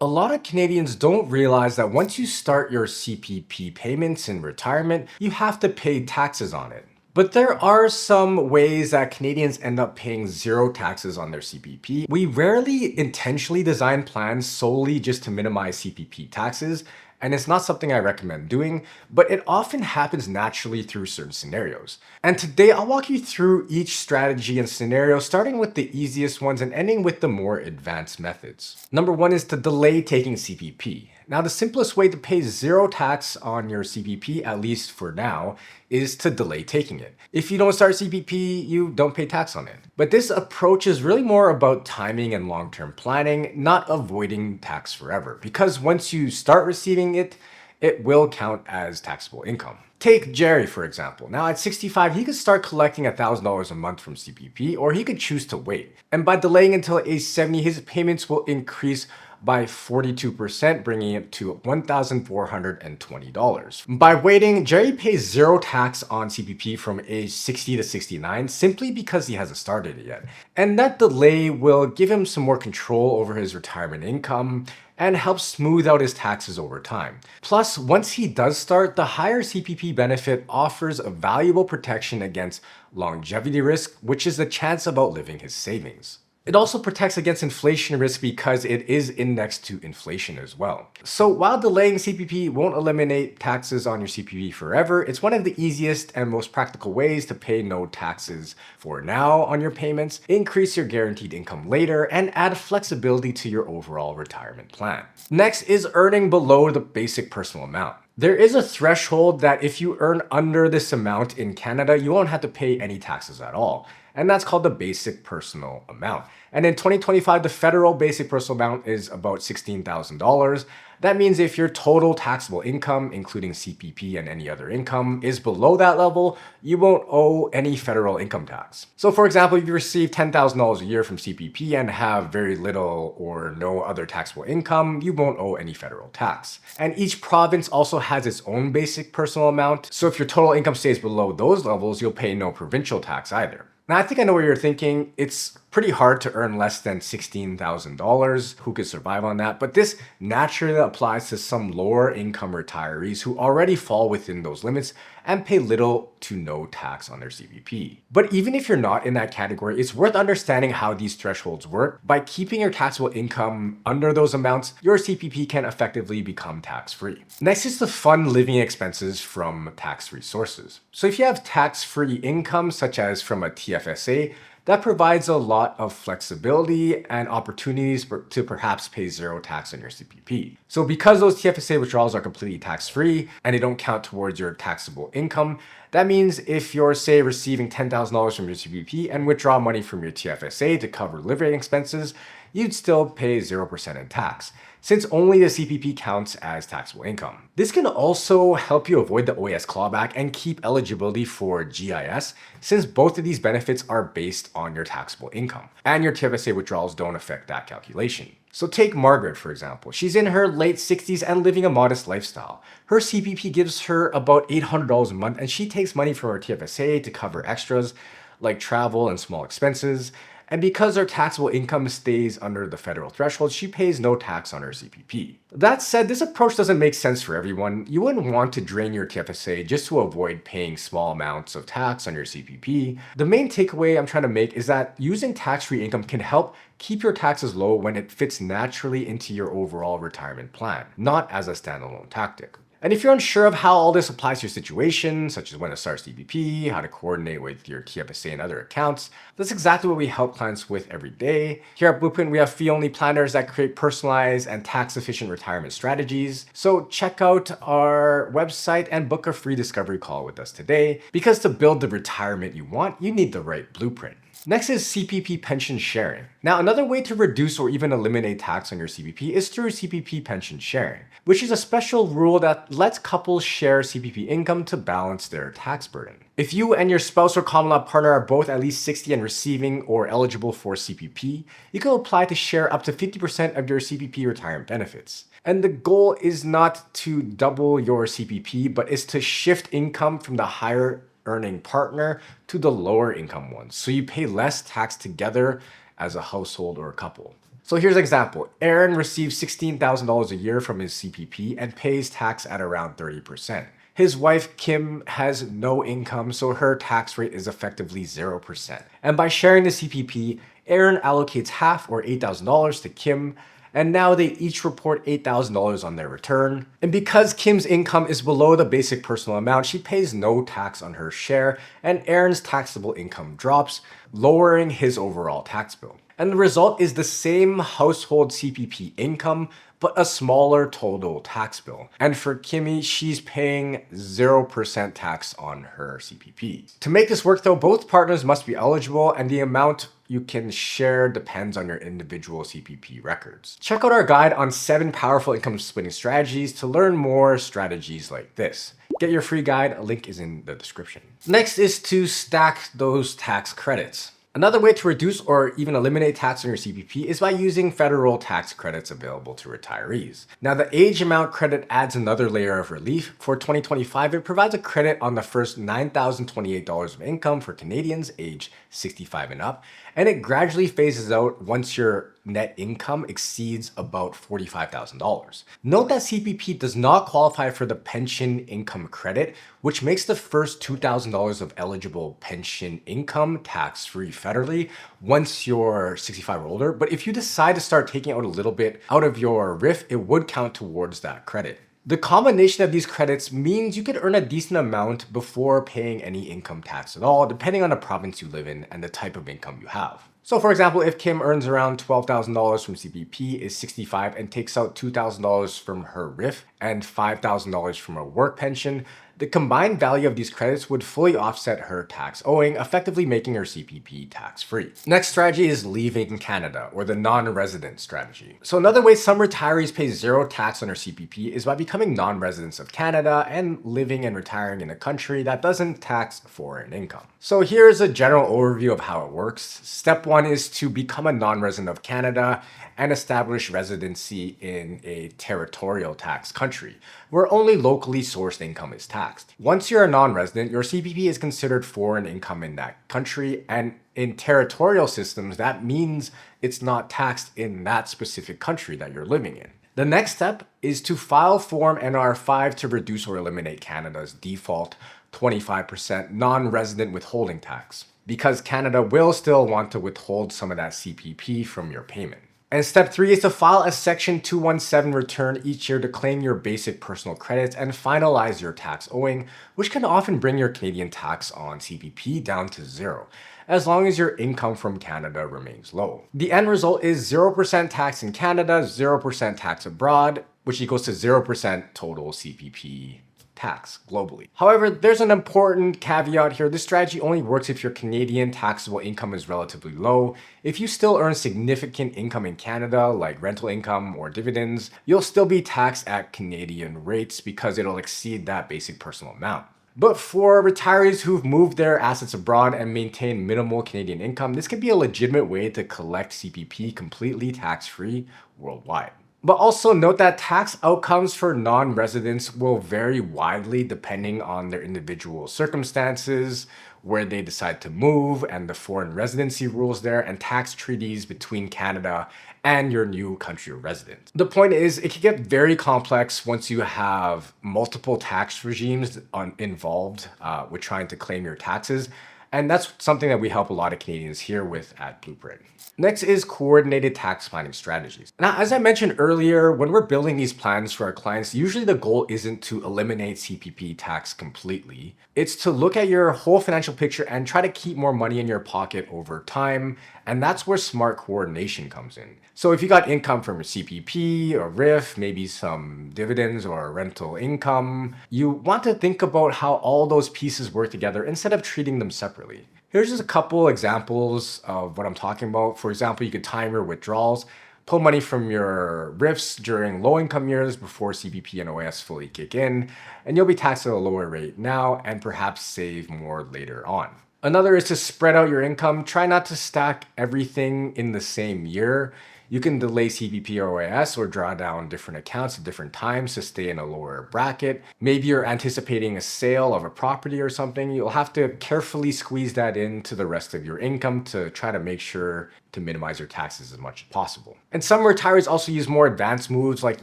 A lot of Canadians don't realize that once you start your CPP payments in retirement, you have to pay taxes on it. But there are some ways that Canadians end up paying zero taxes on their CPP. We rarely intentionally design plans solely just to minimize CPP taxes, and it's not something I recommend doing, but it often happens naturally through certain scenarios. And today I'll walk you through each strategy and scenario, starting with the easiest ones and ending with the more advanced methods. Number one is to delay taking CPP. Now, the simplest way to pay zero tax on your CPP, at least for now, is to delay taking it. If you don't start CPP, you don't pay tax on it. But this approach is really more about timing and long-term planning, not avoiding tax forever. Because once you start receiving it, it will count as taxable income. Take Jerry, for example. Now at 65, he could start collecting $1,000 a month from CPP, or he could choose to wait. And by delaying until age 70, his payments will increase by 42%, bringing it to $1,420. By waiting, Jerry pays zero tax on CPP from age 60 to 69 simply because he hasn't started it yet. And that delay will give him some more control over his retirement income and help smooth out his taxes over time. Plus, once he does start, the higher CPP benefit offers a valuable protection against longevity risk, which is the chance of outliving his savings. It also protects against inflation risk because it is indexed to inflation as well. So while delaying CPP won't eliminate taxes on your CPP forever, it's one of the easiest and most practical ways to pay no taxes for now on your payments, increase your guaranteed income later, and add flexibility to your overall retirement plan. Next is earning below the basic personal amount. There is a threshold that if you earn under this amount in Canada, you won't have to pay any taxes at all. And that's called the basic personal amount. And in 2025, the federal basic personal amount is about $16,000. That means if your total taxable income, including CPP and any other income, is below that level, you won't owe any federal income tax. So for example, if you receive $10,000 a year from CPP and have very little or no other taxable income, you won't owe any federal tax. And each province also has its own basic personal amount. So if your total income stays below those levels, you'll pay no provincial tax either. Now, I think I know what you're thinking. It's pretty hard to earn less than $16,000. Who could survive on that? But this naturally applies to some lower income retirees who already fall within those limits and pay little to no tax on their CPP. But even if you're not in that category, it's worth understanding how these thresholds work. By keeping your taxable income under those amounts, your CPP can effectively become tax-free. Next is the fund living expenses from tax-free sources. So if you have tax-free income, such as from a TFSA, that provides a lot of flexibility and opportunities to perhaps pay zero tax on your CPP. So because those TFSA withdrawals are completely tax-free and they don't count towards your taxable income, that means if you're, say, receiving $10,000 from your CPP and withdraw money from your TFSA to cover living expenses, you'd still pay 0% in tax, since only the CPP counts as taxable income. This can also help you avoid the OAS clawback and keep eligibility for GIS, since both of these benefits are based on your taxable income, and your TFSA withdrawals don't affect that calculation. So take Margaret, for example. She's in her late 60s and living a modest lifestyle. Her CPP gives her about $800 a month, and she takes money from her TFSA to cover extras like travel and small expenses. And because her taxable income stays under the federal threshold, she pays no tax on her CPP. That said, this approach doesn't make sense for everyone. You wouldn't want to drain your TFSA just to avoid paying small amounts of tax on your CPP. The main takeaway I'm trying to make is that using tax-free income can help keep your taxes low when it fits naturally into your overall retirement plan, not as a standalone tactic. And if you're unsure of how all this applies to your situation, such as when to start CPP, how to coordinate with your TFSA and other accounts, that's exactly what we help clients with every day. Here at Blueprint, we have fee-only planners that create personalized and tax-efficient retirement strategies. So check out our website and book a free discovery call with us today, because to build the retirement you want, you need the right blueprint. Next is CPP pension sharing. Now, another way to reduce or even eliminate tax on your CPP is through CPP pension sharing, which is a special rule that lets couples share CPP income to balance their tax burden. If you and your spouse or common law partner are both at least 60 and receiving or eligible for CPP, you can apply to share up to 50% of your CPP retirement benefits. And the goal is not to double your CPP, but is to shift income from the higher earning partner to the lower income one, so you pay less tax together as a household or a couple. So here's an example. Aaron receives $16,000 a year from his CPP and pays tax at around 30%. His wife, Kim, has no income, so her tax rate is effectively 0%. And by sharing the CPP, Aaron allocates half or $8,000 to Kim, and now they each report $8,000 on their return. And because Kim's income is below the basic personal amount, she pays no tax on her share, and Aaron's taxable income drops, lowering his overall tax bill. And the result is the same household CPP income, but a smaller total tax bill. And for Kimmy, she's paying 0% tax on her CPP. To make this work though, both partners must be eligible, and the amount you can share depends on your individual CPP records. Check out our guide on 7 powerful income splitting strategies to learn more strategies like this. Get your free guide, a link is in the description. Next is to stack those tax credits. Another way to reduce or even eliminate tax on your CPP is by using federal tax credits available to retirees. Now, the age amount credit adds another layer of relief. For 2025, it provides a credit on the first $9,028 of income for Canadians aged 65 and up, and it gradually phases out once your net income exceeds about $45,000. Note that CPP does not qualify for the pension income credit, which makes the first $2,000 of eligible pension income tax-free federally once you're 65 or older. But if you decide to start taking out a little bit out of your RIF, it would count towards that credit. The combination of these credits means you could earn a decent amount before paying any income tax at all, depending on the province you live in and the type of income you have. So for example, if Kim earns around $12,000 from CPP, is 65, and takes out $2,000 from her RIF and $5,000 from her work pension, the combined value of these credits would fully offset her tax owing, effectively making her CPP tax-free. Next strategy is leaving Canada, or the non-resident strategy. So another way some retirees pay zero tax on their CPP is by becoming non-residents of Canada and living and retiring in a country that doesn't tax foreign income. So here's a general overview of how it works. Step 1 is to become a non-resident of Canada and establish residency in a territorial tax country, where only locally sourced income is taxed. Once you're a non-resident, your CPP is considered foreign income in that country, and in territorial systems, that means it's not taxed in that specific country that you're living in. The next step is to file Form NR5 to reduce or eliminate Canada's default 25% non-resident withholding tax, because Canada will still want to withhold some of that CPP from your payment. And step 3 is to file a Section 217 return each year to claim your basic personal credits and finalize your tax owing, which can often bring your Canadian tax on CPP down to 0, as long as your income from Canada remains low. The end result is 0% tax in Canada, 0% tax abroad, which equals to 0% total CPP tax globally. However, there's an important caveat here. This strategy only works if your Canadian taxable income is relatively low. If you still earn significant income in Canada, like rental income or dividends, you'll still be taxed at Canadian rates because it'll exceed that basic personal amount. But for retirees who've moved their assets abroad and maintain minimal Canadian income, this could be a legitimate way to collect CPP completely tax-free worldwide. But also note that tax outcomes for non-residents will vary widely depending on their individual circumstances, where they decide to move, and the foreign residency rules there, and tax treaties between Canada and your new country of residence. The point is, it can get very complex once you have multiple tax regimes involved with trying to claim your taxes. And that's something that we help a lot of Canadians here with at Blueprint. Next is coordinated tax planning strategies. Now, as I mentioned earlier, when we're building these plans for our clients, usually the goal isn't to eliminate CPP tax completely. It's to look at your whole financial picture and try to keep more money in your pocket over time. And that's where smart coordination comes in. So if you got income from a CPP or RIF, maybe some dividends or rental income, you want to think about how all those pieces work together instead of treating them separately. Here's just a couple examples of what I'm talking about. For example, you could time your withdrawals, pull money from your RIFs during low income years before CPP and OAS fully kick in, and you'll be taxed at a lower rate now and perhaps save more later on. Another is to spread out your income. Try not to stack everything in the same year. You can delay CPP or OAS or draw down different accounts at different times to stay in a lower bracket. Maybe you're anticipating a sale of a property or something. You'll have to carefully squeeze that into the rest of your income to try to make sure to minimize your taxes as much as possible. And some retirees also use more advanced moves like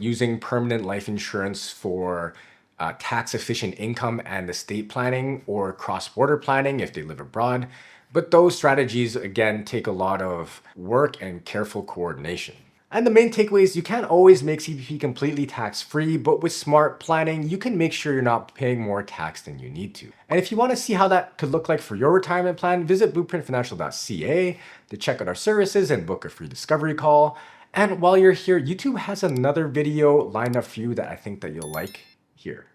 using permanent life insurance for tax efficient income and estate planning or cross-border planning if they live abroad. But those strategies, again, take a lot of work and careful coordination. And the main takeaway is you can't always make CPP completely tax-free, but with smart planning, you can make sure you're not paying more tax than you need to. And if you want to see how that could look like for your retirement plan, visit blueprintfinancial.ca to check out our services and book a free discovery call. And while you're here, YouTube has another video lined up for you that I think that you'll like here.